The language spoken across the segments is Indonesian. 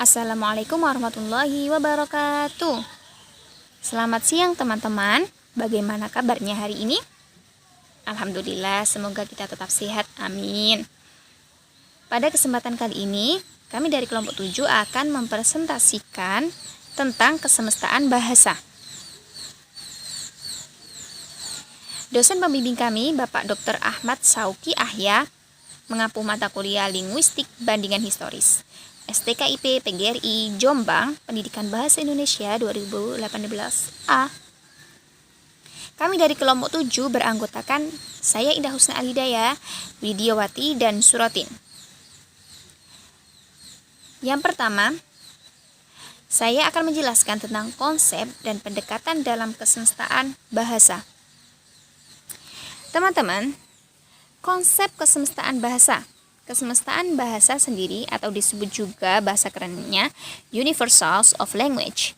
Assalamualaikum warahmatullahi wabarakatuh. Selamat siang teman-teman. Bagaimana kabarnya hari ini? Alhamdulillah, semoga kita tetap sehat. Amin. Pada kesempatan kali ini, kami dari kelompok 7 akan mempresentasikan tentang kesemestaan bahasa. Dosen pembimbing kami, Bapak Dr. Ahmad Sauki Ahya, mengampu mata kuliah Linguistik Bandingan Historis. STKIP PGRI Jombang, Pendidikan Bahasa Indonesia 2018A. Kami dari kelompok 7 beranggotakan saya Indah Husna Alhidayah, Widiawati, dan Suratin. Yang pertama, saya akan menjelaskan tentang konsep dan pendekatan dalam kesemestaan bahasa. Teman-teman, konsep kesemestaan bahasa. Kesemestaan bahasa sendiri atau disebut juga bahasa kerennya Universals of Language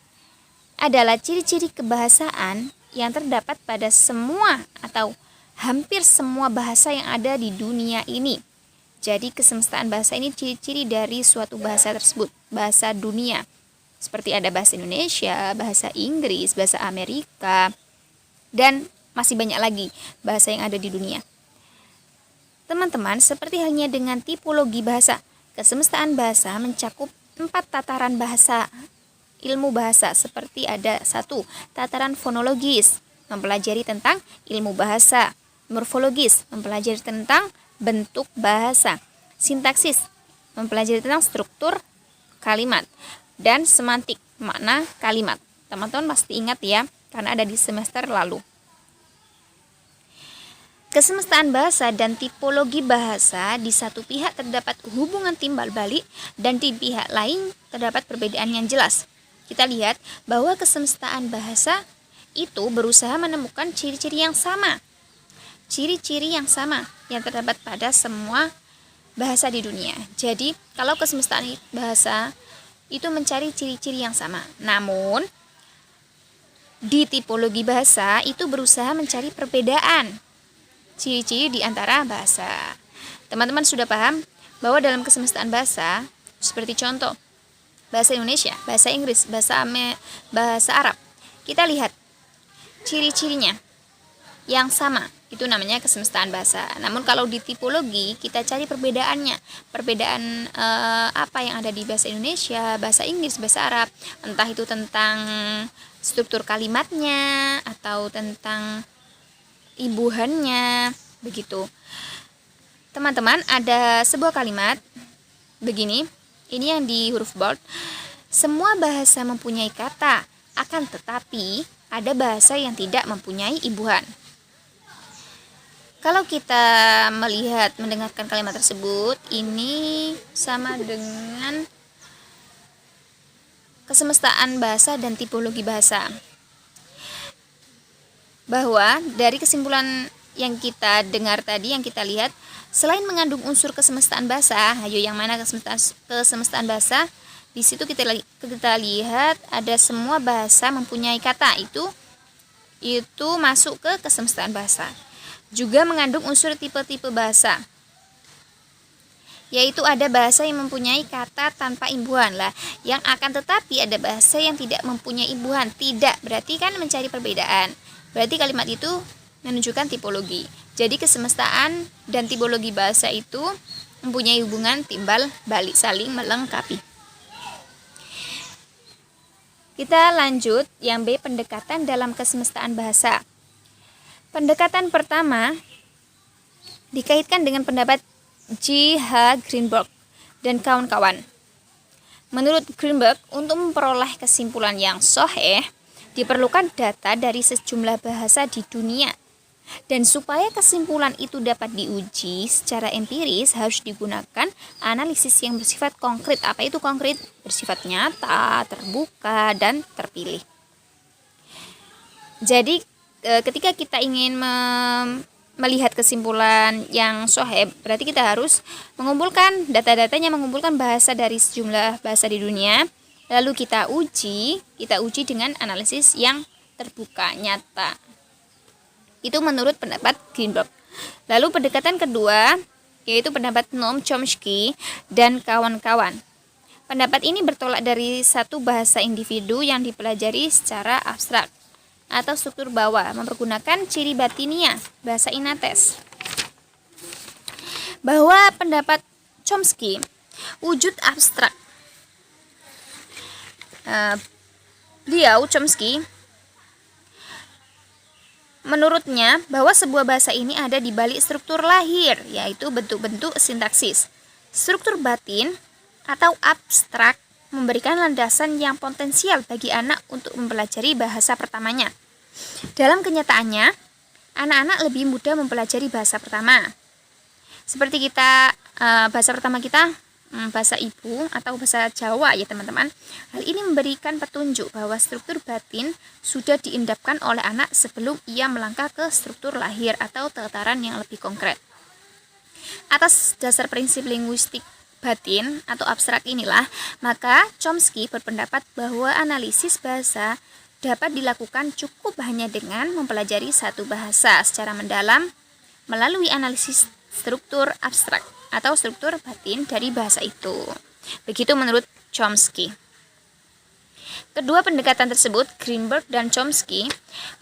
adalah ciri-ciri kebahasaan yang terdapat pada semua atau hampir semua bahasa yang ada di dunia ini. Jadi kesemestaan bahasa ini ciri-ciri dari suatu bahasa tersebut, bahasa dunia. Seperti ada bahasa Indonesia, bahasa Inggris, bahasa Amerika, dan masih banyak lagi bahasa yang ada di dunia. Teman-teman, seperti halnya dengan tipologi bahasa, kesemestaan bahasa mencakup 4 tataran bahasa, ilmu bahasa, seperti ada 1. Tataran fonologis, mempelajari tentang ilmu bahasa. Morfologis, mempelajari tentang bentuk bahasa. Sintaksis, mempelajari tentang struktur kalimat. Dan semantik, makna kalimat. Teman-teman pasti ingat ya, karena ada di semester lalu. Kesemestaan bahasa dan tipologi bahasa di satu pihak terdapat hubungan timbal balik dan di pihak lain terdapat perbedaan yang jelas. Kita lihat bahwa kesemestaan bahasa itu berusaha menemukan ciri-ciri yang sama. Ciri-ciri yang sama yang terdapat pada semua bahasa di dunia. Jadi, kalau kesemestaan bahasa itu mencari ciri-ciri yang sama. Namun, di tipologi bahasa itu berusaha mencari perbedaan ciri-ciri di antara bahasa. Teman-teman sudah paham bahwa dalam kesemestaan bahasa, seperti contoh, bahasa Indonesia, bahasa Inggris, bahasa Arab, kita lihat ciri-cirinya yang sama, itu namanya kesemestaan bahasa. Namun kalau di tipologi, kita cari perbedaannya, perbedaan apa yang ada di bahasa Indonesia, bahasa Inggris, bahasa Arab, entah itu tentang struktur kalimatnya, atau tentang ibuhannya, begitu. Teman-teman, ada sebuah kalimat begini, ini yang di huruf bold. Semua bahasa mempunyai kata, akan tetapi ada bahasa yang tidak mempunyai ibuhan. Kalau kita mendengarkan kalimat tersebut, ini sama dengan kesemestaan bahasa dan tipologi bahasa. Bahwa dari kesimpulan yang kita dengar tadi, yang kita lihat, selain mengandung unsur kesemestaan bahasa, ayo yang mana kesemestaan bahasa? Di situ kita lihat ada semua bahasa mempunyai kata, itu masuk ke kesemestaan bahasa. Juga mengandung unsur tipe-tipe bahasa, yaitu ada bahasa yang mempunyai kata tanpa imbuhan lah, yang akan tetapi ada bahasa yang tidak mempunyai imbuhan. Tidak, berarti kan mencari perbedaan. Berarti kalimat itu menunjukkan tipologi. Jadi kesemestaan dan tipologi bahasa itu mempunyai hubungan timbal balik, saling melengkapi. Kita lanjut yang B, pendekatan dalam kesemestaan bahasa. Pendekatan pertama dikaitkan dengan pendapat J.H. Greenberg dan kawan-kawan. Menurut Greenberg, untuk memperoleh kesimpulan yang sahih, diperlukan data dari sejumlah bahasa di dunia. Dan supaya kesimpulan itu dapat diuji secara empiris, harus digunakan analisis yang bersifat konkret. Apa itu konkret? Bersifat nyata, terbuka, dan terpilih. Jadi, ketika kita ingin melihat kesimpulan yang sahih, berarti kita harus mengumpulkan data-datanya, mengumpulkan bahasa dari sejumlah bahasa di dunia. Lalu kita uji dengan analisis yang terbuka, nyata. Itu menurut pendapat Greenberg. Lalu pendekatan kedua, yaitu pendapat Noam Chomsky dan kawan-kawan. Pendapat ini bertolak dari satu bahasa individu yang dipelajari secara abstrak atau struktur bawah mempergunakan ciri batinia bahasa Inates. Bahwa pendapat Chomsky wujud abstrak. Chomsky menurutnya bahwa sebuah bahasa ini ada di balik struktur lahir, yaitu bentuk-bentuk sintaksis. Struktur batin atau abstrak memberikan landasan yang potensial bagi anak untuk mempelajari bahasa pertamanya. Dalam kenyataannya, anak-anak lebih mudah mempelajari bahasa pertama. Seperti kita, bahasa pertama kita, bahasa ibu atau bahasa Jawa ya teman-teman. Hal ini memberikan petunjuk bahwa struktur batin sudah diendapkan oleh anak sebelum ia melangkah ke struktur lahir atau tataran yang lebih konkret. Atas dasar prinsip linguistik batin atau abstrak inilah, maka Chomsky berpendapat bahwa analisis bahasa dapat dilakukan cukup hanya dengan mempelajari satu bahasa secara mendalam melalui analisis struktur abstrak atau struktur batin dari bahasa itu. Begitu menurut Chomsky. Kedua pendekatan tersebut, Greenberg dan Chomsky,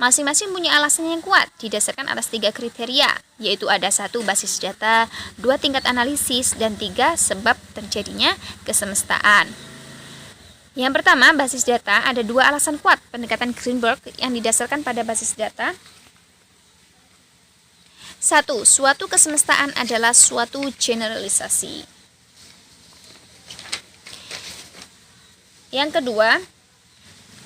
masing-masing punya alasan yang kuat didasarkan atas 3 kriteria, yaitu ada 1 basis data, 2 tingkat analisis, dan 3 sebab terjadinya kesemestaan. Yang pertama, basis data, ada 2 alasan kuat pendekatan Greenberg yang didasarkan pada basis data. 1. Suatu kesemestaan adalah suatu generalisasi. Yang kedua,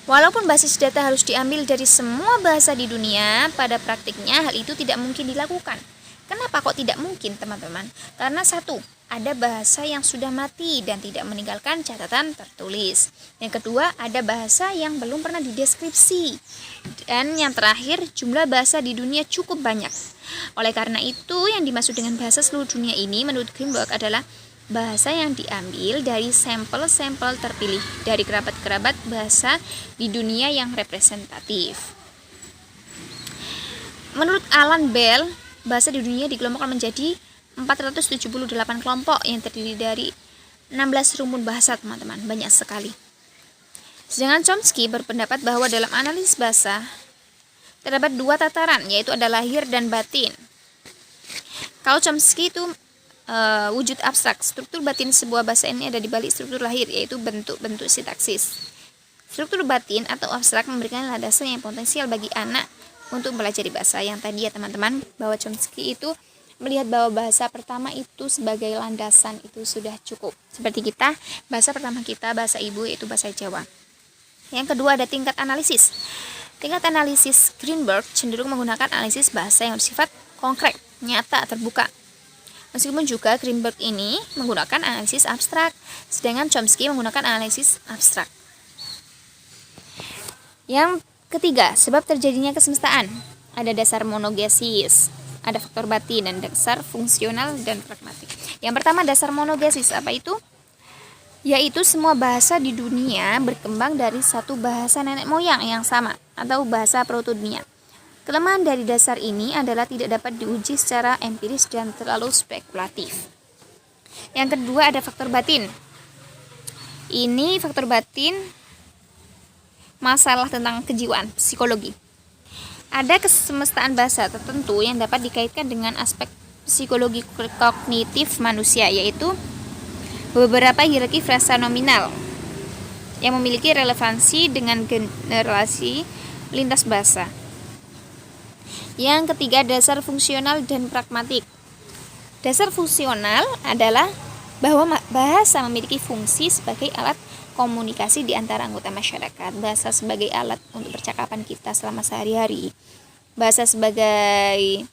walaupun basis data harus diambil dari semua bahasa di dunia, pada praktiknya hal itu tidak mungkin dilakukan. Kenapa kok tidak mungkin, teman-teman? Karena 1, ada bahasa yang sudah mati dan tidak meninggalkan catatan tertulis. Yang kedua, ada bahasa yang belum pernah dideskripsi. Dan yang terakhir, jumlah bahasa di dunia cukup banyak. Oleh karena itu, yang dimaksud dengan bahasa seluruh dunia ini menurut Greenberg adalah bahasa yang diambil dari sampel-sampel terpilih dari kerabat-kerabat bahasa di dunia yang representatif. Menurut Alan Bell, bahasa di dunia dikelompokkan menjadi 478 kelompok yang terdiri dari 16 rumun bahasa, teman-teman. Banyak sekali. Sedangkan Chomsky berpendapat bahwa dalam analisis bahasa terdapat 2 tataran, yaitu ada lahir dan batin. Kalau Chomsky itu wujud abstrak, struktur batin sebuah bahasa ini ada di balik struktur lahir, yaitu bentuk-bentuk sintaksis. Struktur batin atau abstrak memberikan landasan yang potensial bagi anak untuk belajar bahasa. Yang tadi ya teman-teman, bahwa Chomsky itu melihat bahwa bahasa pertama itu sebagai landasan itu sudah cukup. Seperti kita, bahasa pertama kita bahasa ibu yaitu bahasa Jawa. Yang kedua ada tingkat analisis. Tingkat analisis Greenberg cenderung menggunakan analisis bahasa yang bersifat konkret, nyata, terbuka. Meskipun juga Greenberg ini menggunakan analisis abstrak, sedangkan Chomsky menggunakan analisis abstrak. Yang ketiga, sebab terjadinya kesemestaan. Ada dasar monogesis, ada faktor batin, dan dasar fungsional dan pragmatik. Yang pertama, dasar monogesis. Apa itu? Yaitu semua bahasa di dunia berkembang dari satu bahasa nenek moyang yang sama, atau bahasa proto-dunia. Kelemahan dari dasar ini adalah tidak dapat diuji secara empiris dan terlalu spekulatif. Yang kedua ada faktor batin. Ini faktor batin masalah tentang kejiwaan, psikologi. Ada kesemestaan bahasa tertentu yang dapat dikaitkan dengan aspek psikologi kognitif manusia, yaitu beberapa hierarki frasa nominal yang memiliki relevansi dengan generasi lintas bahasa. Yang ketiga, dasar fungsional dan pragmatik. Dasar fungsional adalah bahwa bahasa memiliki fungsi sebagai alat komunikasi di antara anggota masyarakat. Bahasa sebagai alat untuk percakapan kita selama sehari-hari. Bahasa sebagai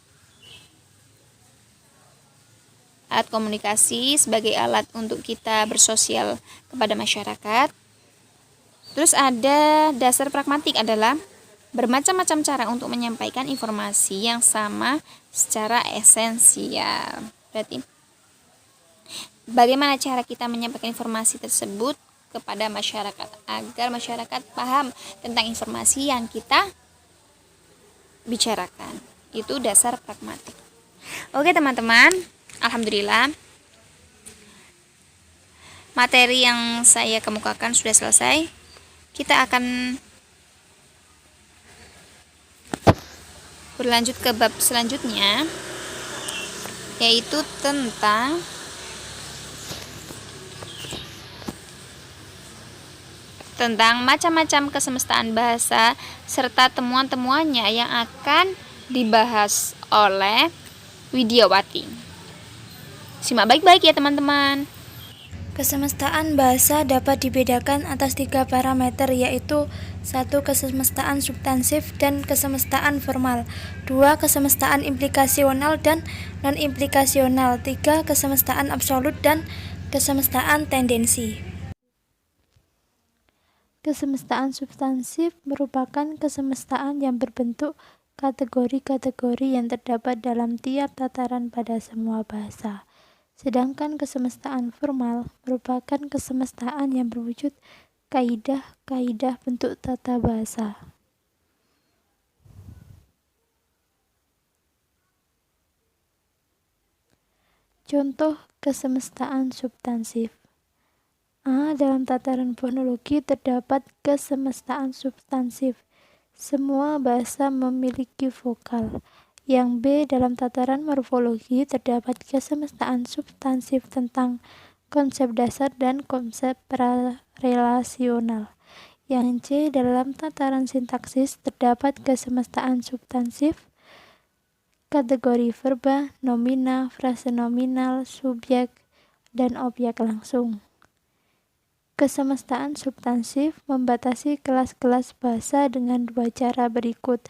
alat komunikasi, sebagai alat untuk kita bersosial kepada masyarakat. Terus ada dasar pragmatik adalah bermacam-macam cara untuk menyampaikan informasi yang sama secara esensial. Berarti bagaimana cara kita menyampaikan informasi tersebut kepada masyarakat agar masyarakat paham tentang informasi yang kita bicarakan. Itu dasar pragmatik. Oke teman-teman, alhamdulillah materi yang saya kemukakan sudah selesai. Kita akan berlanjut ke bab selanjutnya, yaitu tentang macam-macam kesemestaan bahasa serta temuan-temuannya yang akan dibahas oleh Widyawati. Simak baik-baik ya teman-teman. Kesemestaan bahasa dapat dibedakan atas 3 parameter, yaitu 1. Kesemestaan substansif dan kesemestaan formal, 2. Kesemestaan implikasional dan non-implikasional, 3. Kesemestaan absolut dan kesemestaan tendensi. Kesemestaan substansif merupakan kesemestaan yang berbentuk kategori-kategori yang terdapat dalam tiap tataran pada semua bahasa. Sedangkan kesemestaan formal merupakan kesemestaan yang berwujud kaidah-kaidah bentuk tata bahasa. Contoh kesemestaan substansif. Dalam tataran fonologi terdapat kesemestaan substansif. Semua bahasa memiliki vokal. Yang B, dalam tataran morfologi terdapat kesemestaan substansif tentang konsep dasar dan konsep relasional. Yang C, dalam tataran sintaksis terdapat kesemestaan substansif kategori verba, nomina, frase nominal, subjek, dan objek langsung. Kesemestaan substansif membatasi kelas-kelas bahasa dengan 2 cara berikut.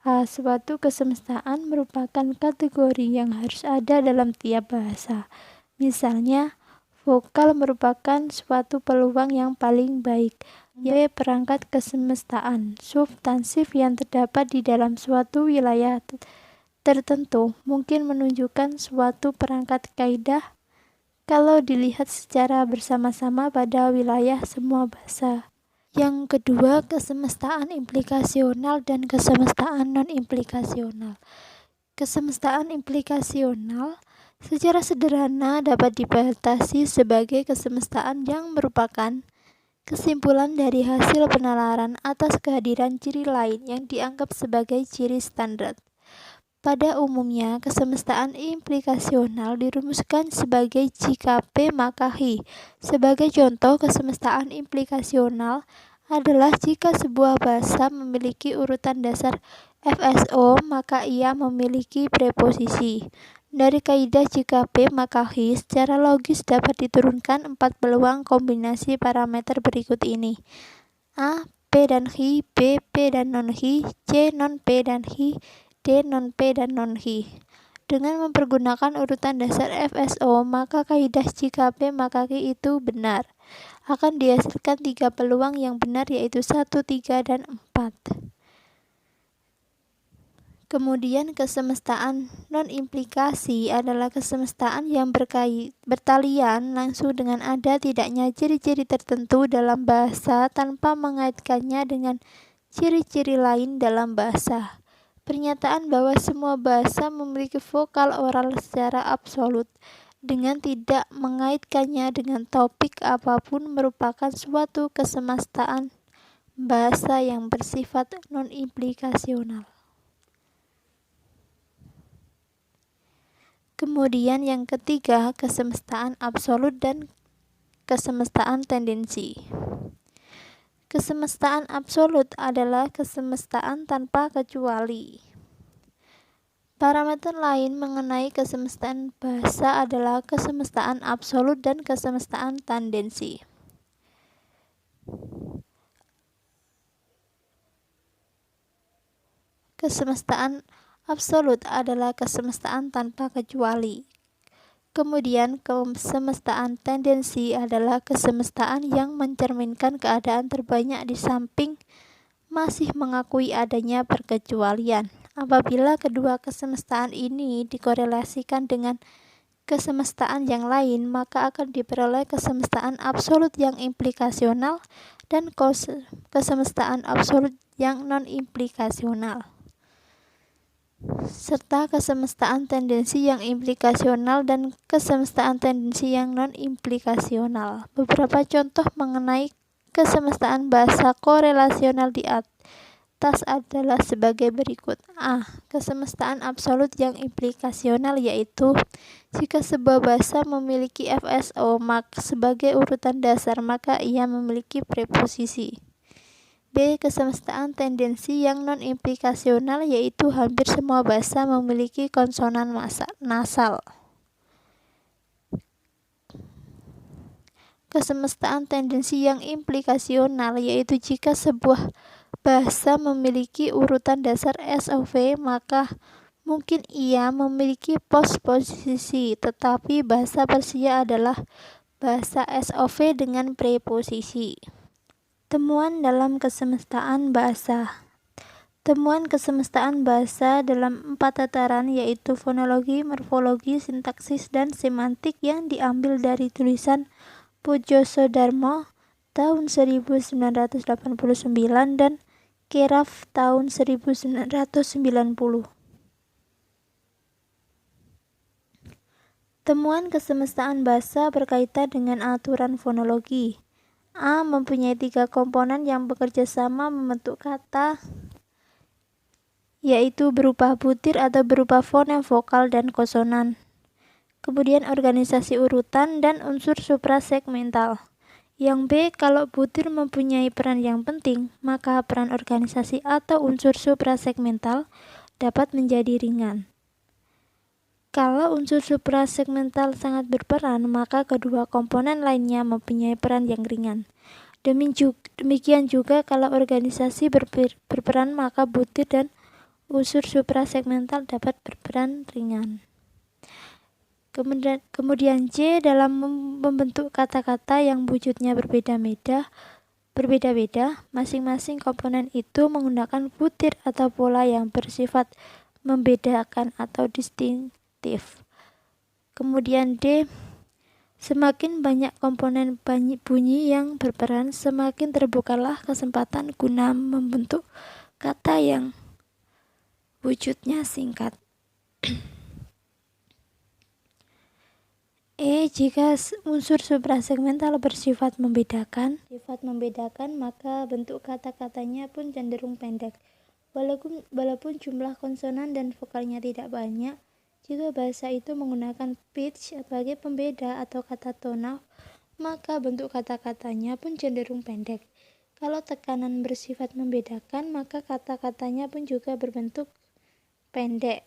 Suatu kesemestaan merupakan kategori yang harus ada dalam tiap bahasa. Misalnya, vokal merupakan suatu peluang yang paling baik. Y, perangkat kesemestaan substansif yang terdapat di dalam suatu wilayah tertentu mungkin menunjukkan suatu perangkat kaidah kalau dilihat secara bersama-sama pada wilayah semua bahasa. Yang kedua, kesemestaan implikasional dan kesemestaan non-implikasional. Kesemestaan implikasional secara sederhana dapat dibatasi sebagai kesemestaan yang merupakan kesimpulan dari hasil penalaran atas kehadiran ciri lain yang dianggap sebagai ciri standar. Pada umumnya, kesemestaan implikasional dirumuskan sebagai jika P maka Hi. Sebagai contoh, kesemestaan implikasional adalah jika sebuah bahasa memiliki urutan dasar FSO, maka ia memiliki preposisi. Dari kaidah jika P maka Hi, secara logis dapat diturunkan 4 peluang kombinasi parameter berikut ini. A. P dan Hi, B. P dan non-Hi, C. Non-P dan Hi, D. Non-P dan non-Hi. Dengan mempergunakan urutan dasar FSO, maka kaidah jika P maka Hi itu benar. Akan dihasilkan 3 peluang yang benar, yaitu 1, 3, dan 4. Kemudian kesemestaan non-implikasi adalah kesemestaan yang bertalian langsung dengan ada tidaknya ciri-ciri tertentu dalam bahasa tanpa mengaitkannya dengan ciri-ciri lain dalam bahasa. Pernyataan bahwa semua bahasa memiliki vokal oral secara absolut dengan tidak mengaitkannya dengan topik apapun merupakan suatu kesemestaan bahasa yang bersifat non-implikasional. Kemudian yang ketiga, kesemestaan absolut dan kesemestaan tendensi. Kesemestaan absolut adalah kesemestaan tanpa kecuali. Parameter lain mengenai kesemestaan bahasa adalah kesemestaan absolut dan kesemestaan tendensi. Kesemestaan absolut adalah kesemestaan tanpa kecuali. Kemudian kesemestaan tendensi adalah kesemestaan yang mencerminkan keadaan terbanyak di samping masih mengakui adanya perkecualian. Apabila kedua kesemestaan ini dikorelasikan dengan kesemestaan yang lain, maka akan diperoleh kesemestaan absolut yang implikasional dan kesemestaan absolut yang non-implikasional. serta kesemestaan tendensi yang implikasional dan kesemestaan tendensi yang non-implikasional. Beberapa contoh mengenai kesemestaan bahasa korelasional di atas adalah sebagai berikut. A. Kesemestaan absolut yang implikasional, yaitu jika sebuah bahasa memiliki FSO sebagai urutan dasar, maka ia memiliki preposisi. B. Kesemestaan tendensi yang non-implikasional, yaitu hampir semua bahasa memiliki konsonan nasal. Kesemestaan tendensi yang implikasional, yaitu jika sebuah bahasa memiliki urutan dasar SOV, maka mungkin ia memiliki posposisi, tetapi bahasa Persia adalah bahasa SOV dengan preposisi. Temuan dalam kesemestaan bahasa. Temuan kesemestaan bahasa dalam 4 tataran, yaitu fonologi, morfologi, sintaksis, dan semantik, yang diambil dari tulisan Pujosodharma tahun 1989 dan Keraf tahun 1990. Temuan kesemestaan bahasa berkaitan dengan aturan fonologi. A. Mempunyai 3 komponen yang bekerja sama membentuk kata, yaitu berupa butir atau berupa fonem, vokal, dan konsonan. Kemudian organisasi urutan dan unsur suprasegmental. Yang B. Kalau butir mempunyai peran yang penting, maka peran organisasi atau unsur suprasegmental dapat menjadi ringan. Kalau unsur suprasegmental sangat berperan, maka kedua komponen lainnya mempunyai peran yang ringan. Demikian juga kalau organisasi berperan, maka butir dan unsur suprasegmental dapat berperan ringan. Kemudian C. Dalam membentuk kata-kata yang wujudnya berbeda-beda, masing-masing komponen itu menggunakan butir atau pola yang bersifat membedakan atau distintif. Kemudian D. Semakin banyak komponen bunyi yang berperan, semakin terbukalah kesempatan guna membentuk kata yang wujudnya singkat. E. Jika unsur suprasegmental bersifat membedakan, maka bentuk kata-katanya pun cenderung pendek. Walaupun jumlah konsonan dan vokalnya tidak banyak, jika bahasa itu menggunakan pitch sebagai pembeda atau kata tonal, maka bentuk kata-katanya pun cenderung pendek. Kalau tekanan bersifat membedakan, maka kata-katanya pun juga berbentuk pendek.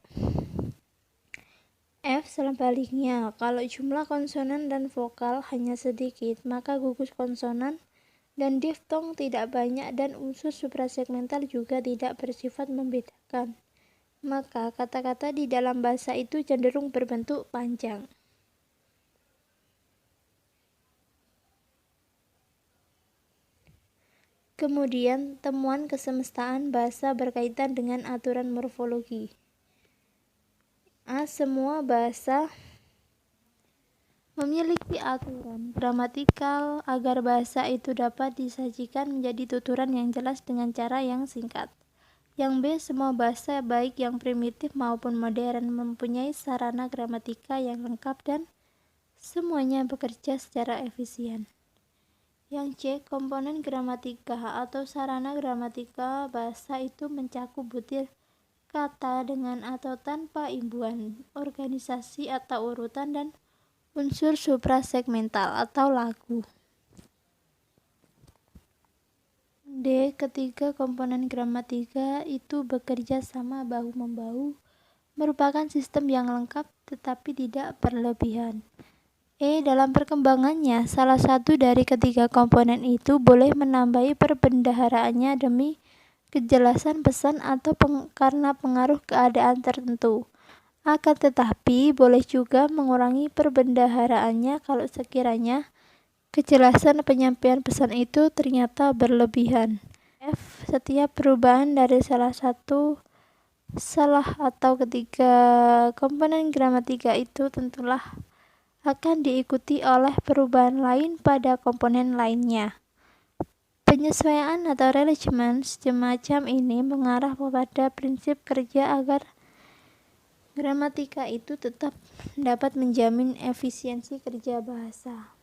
F. Sebaliknya, kalau jumlah konsonan dan vokal hanya sedikit, maka gugus konsonan dan diftong tidak banyak dan unsur suprasegmental juga tidak bersifat membedakan, maka kata-kata di dalam bahasa itu cenderung berbentuk panjang. Kemudian, temuan kesemestaan bahasa berkaitan dengan aturan morfologi. A. Semua bahasa memiliki aturan gramatikal agar bahasa itu dapat disajikan menjadi tuturan yang jelas dengan cara yang singkat. Yang B. Semua bahasa baik yang primitif maupun modern mempunyai sarana gramatika yang lengkap dan semuanya bekerja secara efisien. Yang C. Komponen gramatika atau sarana gramatika bahasa itu mencakup butir kata dengan atau tanpa imbuhan, organisasi atau urutan, dan unsur suprasegmental atau lagu. D. Ketiga komponen gramatika itu bekerja sama bahu-membahu, merupakan sistem yang lengkap tetapi tidak berlebihan. E. Dalam perkembangannya, salah satu dari ketiga komponen itu boleh menambahi perbendaharaannya demi kejelasan pesan atau karena pengaruh keadaan tertentu. Akan tetapi, boleh juga mengurangi perbendaharaannya kalau sekiranya kejelasan penyampaian pesan itu ternyata berlebihan. F. Setiap perubahan dari salah atau ketiga komponen gramatika itu tentulah akan diikuti oleh perubahan lain pada komponen lainnya. Penyesuaian atau rearrangement semacam ini mengarah pada prinsip kerja agar Gramatika itu tetap dapat menjamin efisiensi kerja bahasa.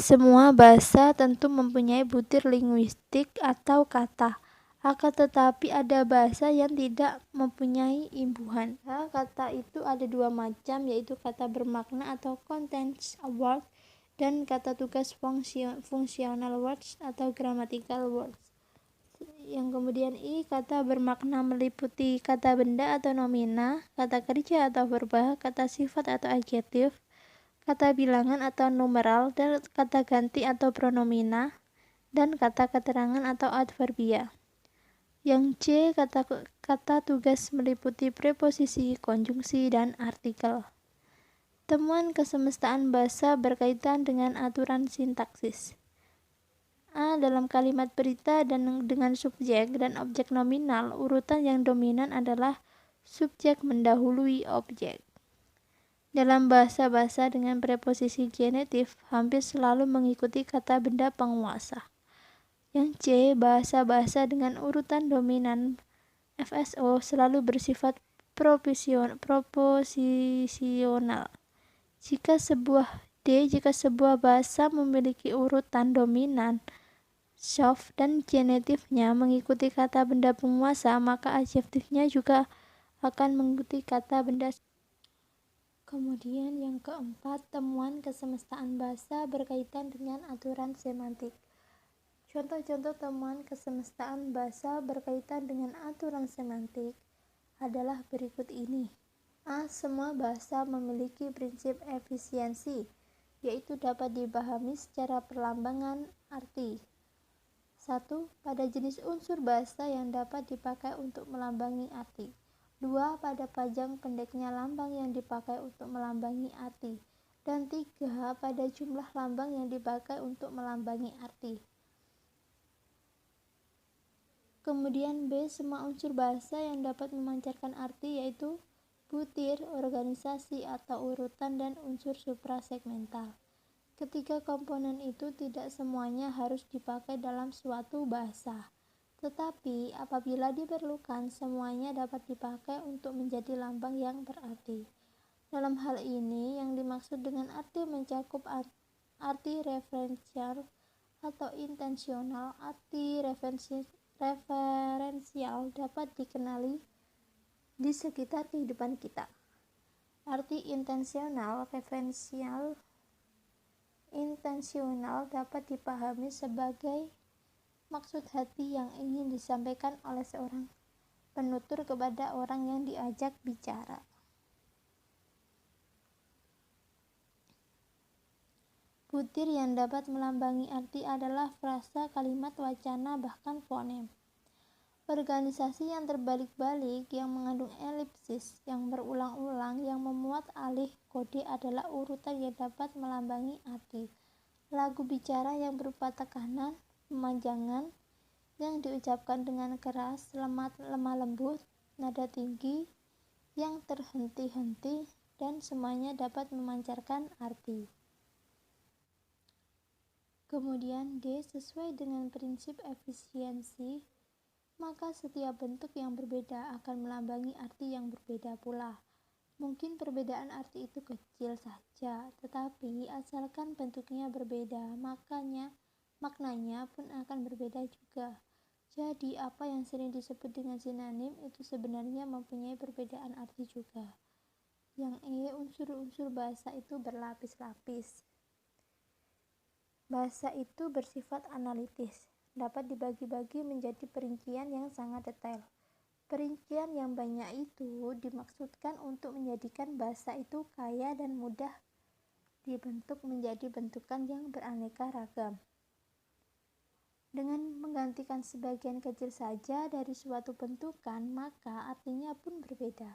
Semua bahasa tentu mempunyai butir linguistik atau kata. Akan tetapi ada bahasa yang tidak mempunyai imbuhan. Kata itu ada dua macam, yaitu kata bermakna atau contents word dan kata tugas functional words atau grammatical words. Yang kemudian kata bermakna meliputi kata benda atau nomina, kata kerja atau verba, kata sifat atau adjektif, kata bilangan atau numeral, dan kata ganti atau pronomina, dan kata keterangan atau adverbia. Yang kata tugas meliputi preposisi, konjungsi, dan artikel. Temuan kesemestaan bahasa berkaitan dengan aturan sintaksis. Dalam kalimat berita dan dengan subjek dan objek nominal, urutan yang dominan adalah subjek mendahului objek. Dalam bahasa-bahasa dengan preposisi genetif, hampir selalu mengikuti kata benda penguasa. Yang bahasa-bahasa dengan urutan dominan FSO selalu bersifat proposisional. Jika sebuah bahasa memiliki urutan dominan soft dan genetifnya mengikuti kata benda penguasa, maka adjektifnya juga akan mengikuti kata benda. Kemudian yang keempat, temuan kesemestaan bahasa berkaitan dengan aturan semantik. Contoh-contoh temuan kesemestaan bahasa berkaitan dengan aturan semantik adalah berikut ini. Semua bahasa memiliki prinsip efisiensi, yaitu dapat dipahami secara perlambangan arti. 1. Pada jenis unsur bahasa yang dapat dipakai untuk melambangi arti. 2. Pada panjang pendeknya lambang yang dipakai untuk melambangi arti. Dan 3. Pada jumlah lambang yang dipakai untuk melambangi arti. Kemudian B. Semua unsur bahasa yang dapat memancarkan arti, yaitu butir, organisasi atau urutan, dan unsur suprasegmental. Ketiga komponen itu tidak semuanya harus dipakai dalam suatu bahasa. Tetapi apabila diperlukan, semuanya dapat dipakai untuk menjadi lambang yang berarti. Dalam hal ini, yang dimaksud dengan arti mencakup arti referensial atau intensional. Arti referensial dapat dikenali di sekitar kehidupan kita. Arti intensional dapat dipahami sebagai maksud hati yang ingin disampaikan oleh seorang penutur kepada orang yang diajak bicara. Butir yang dapat melambangi arti adalah frasa, kalimat, wacana, bahkan fonem. Organisasi yang terbalik-balik, yang mengandung elipsis, yang berulang-ulang, yang memuat alih kode adalah urutan yang dapat melambangi arti. Lagu bicara yang berupa tekanan, pemanjangan, yang diucapkan dengan keras, lemah lembut, nada tinggi, yang terhenti-henti, dan semuanya dapat memancarkan arti. Kemudian D. Sesuai dengan prinsip efisiensi, maka setiap bentuk yang berbeda akan melambangi arti yang berbeda pula. Mungkin perbedaan arti itu kecil saja, tetapi asalkan bentuknya berbeda, maknanya pun akan berbeda juga. Jadi, apa yang sering disebut dengan sinonim itu sebenarnya mempunyai perbedaan arti juga. Yang unsur-unsur bahasa itu berlapis-lapis. Bahasa itu bersifat analitis, dapat dibagi-bagi menjadi perincian yang sangat detail. Perincian yang banyak itu dimaksudkan untuk menjadikan bahasa itu kaya dan mudah dibentuk menjadi bentukan yang beraneka ragam. Dengan menggantikan sebagian kecil saja dari suatu bentukan, maka artinya pun berbeda.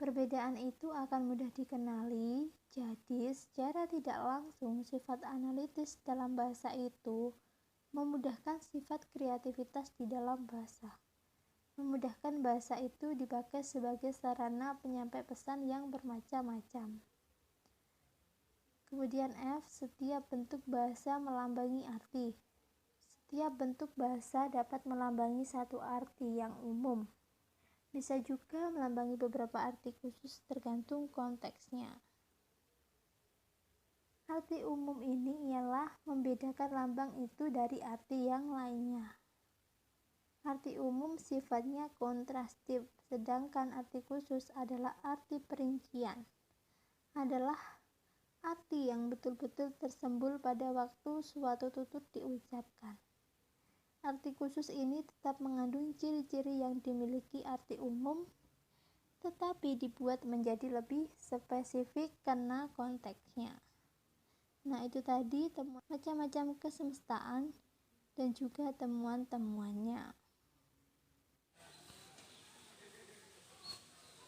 Perbedaan itu akan mudah dikenali, jadi secara tidak langsung sifat analitis dalam bahasa itu memudahkan sifat kreativitas di dalam bahasa. Memudahkan bahasa itu dipakai sebagai sarana penyampai pesan yang bermacam-macam. Kemudian F. Setiap bentuk bahasa melambangi arti. Setiap bentuk bahasa dapat melambangi satu arti yang umum. Bisa juga melambangi beberapa arti khusus tergantung konteksnya. Arti umum ini ialah membedakan lambang itu dari arti yang lainnya. Arti umum sifatnya kontrastif, sedangkan arti khusus adalah arti perincian. Adalah arti yang betul-betul tersembul pada waktu suatu tutur diucapkan. Arti khusus ini tetap mengandung ciri-ciri yang dimiliki arti umum, tetapi dibuat menjadi lebih spesifik karena konteksnya. Nah, itu tadi macam-macam kesemestaan dan juga temuan-temuannya.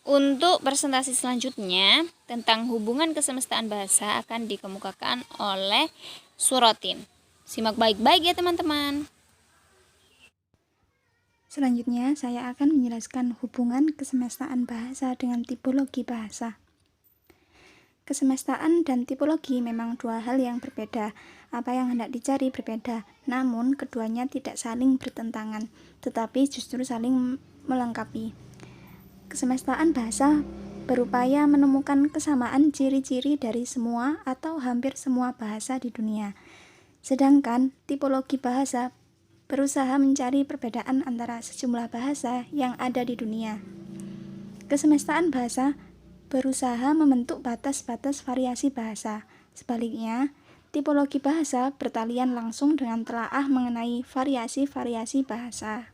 Untuk presentasi selanjutnya tentang hubungan kesemestaan bahasa akan dikemukakan oleh Surotin. Simak baik-baik ya teman-teman. Selanjutnya, saya akan menjelaskan hubungan kesemestaan bahasa dengan tipologi bahasa. Kesemestaan dan tipologi memang dua hal yang berbeda. Apa yang hendak dicari berbeda, namun keduanya tidak saling bertentangan, tetapi justru saling melengkapi. Kesemestaan bahasa berupaya menemukan kesamaan ciri-ciri dari semua atau hampir semua bahasa di dunia. Sedangkan tipologi bahasa berusaha mencari perbedaan antara sejumlah bahasa yang ada di dunia. Kesemestaan bahasa berusaha membentuk batas-batas variasi bahasa. Sebaliknya, tipologi bahasa bertalian langsung dengan telaah mengenai variasi-variasi bahasa.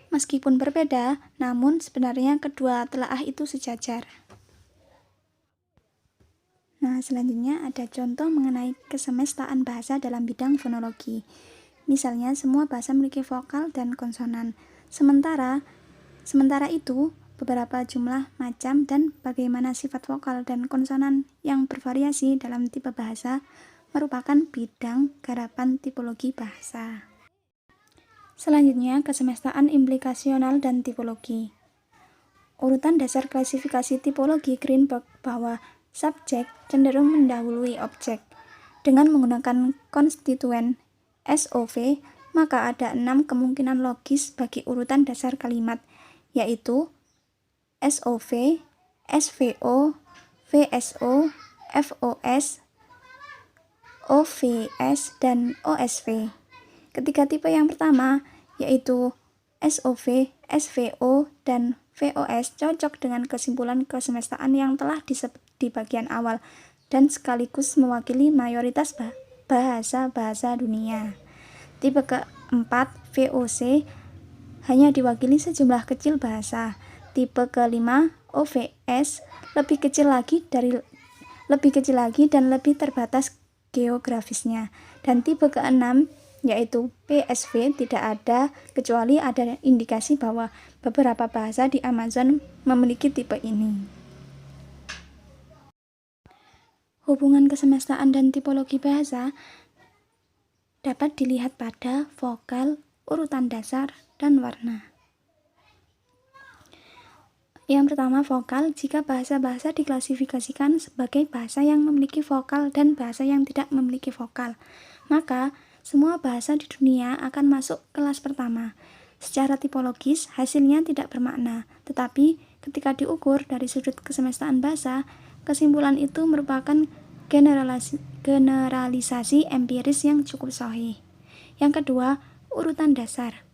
Meskipun berbeda, namun sebenarnya kedua telaah itu sejajar. Nah, selanjutnya ada contoh mengenai kesemestaan bahasa dalam bidang fonologi. Misalnya, semua bahasa memiliki vokal dan konsonan. Sementara itu, beberapa jumlah, macam, dan bagaimana sifat vokal dan konsonan yang bervariasi dalam tipe bahasa merupakan bidang garapan tipologi bahasa. Selanjutnya, kesemestaan implikasional dan tipologi. Urutan dasar klasifikasi tipologi Greenberg bahwa subjek cenderung mendahului objek. Dengan menggunakan konstituen SOV, maka ada 6 kemungkinan logis bagi urutan dasar kalimat, yaitu SOV, SVO, VSO, FOS, OVS, dan OSV. Ketiga tipe yang pertama, yaitu SOV, SVO, dan VOS cocok dengan kesimpulan kesemestaan yang telah disebut di bagian awal dan sekaligus mewakili mayoritas bahasa-bahasa dunia. Tipe keempat, VOC, hanya diwakili sejumlah kecil bahasa. Tipe kelima, OVS, lebih kecil lagi dan lebih terbatas geografisnya. Dan tipe keenam, yaitu PSV, tidak ada kecuali ada indikasi bahwa beberapa bahasa di Amazon memiliki tipe ini. Hubungan kesemestaan dan tipologi bahasa dapat dilihat pada vokal, urutan dasar, dan warna. Yang pertama, vokal. Jika bahasa-bahasa diklasifikasikan sebagai bahasa yang memiliki vokal dan bahasa yang tidak memiliki vokal, maka semua bahasa di dunia akan masuk kelas pertama. Secara tipologis, hasilnya tidak bermakna, tetapi ketika diukur dari sudut kesemestaan bahasa, kesimpulan itu merupakan generalisasi empiris yang cukup sahih. Yang kedua, urutan dasar.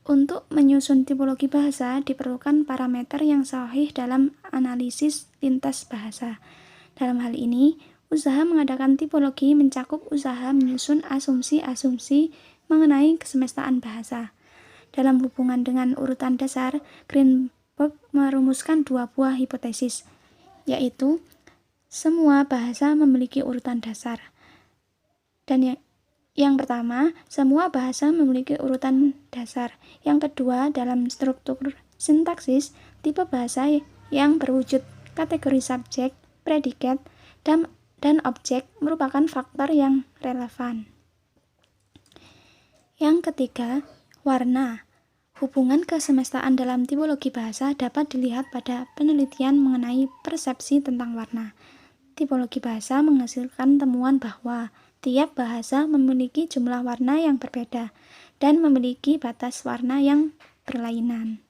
Untuk menyusun tipologi bahasa, diperlukan parameter yang sahih dalam analisis lintas bahasa. Dalam hal ini, usaha mengadakan tipologi mencakup usaha menyusun asumsi-asumsi mengenai kesemestaan bahasa. Dalam hubungan dengan urutan dasar, Greenberg merumuskan dua buah hipotesis, yaitu semua bahasa memiliki urutan dasar. Dan yang pertama, semua bahasa memiliki urutan dasar. Yang kedua, dalam struktur sintaksis, tipe bahasa yang berwujud kategori subjek, predikat, dan objek merupakan faktor yang relevan. Yang ketiga, warna. Hubungan kesemestaan dalam tipologi bahasa dapat dilihat pada penelitian mengenai persepsi tentang warna. Tipologi bahasa menghasilkan temuan bahwa tiap bahasa memiliki jumlah warna yang berbeda dan memiliki batas warna yang berlainan.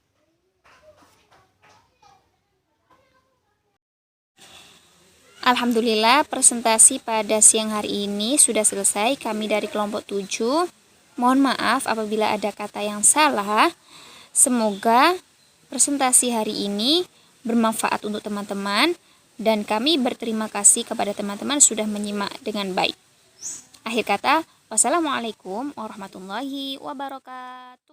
Alhamdulillah, presentasi pada siang hari ini sudah selesai. Kami dari kelompok 7. Mohon maaf apabila ada kata yang salah. Semoga presentasi hari ini bermanfaat untuk teman-teman dan kami berterima kasih kepada teman-teman sudah menyimak dengan baik. Akhir kata, wassalamualaikum warahmatullahi wabarakatuh.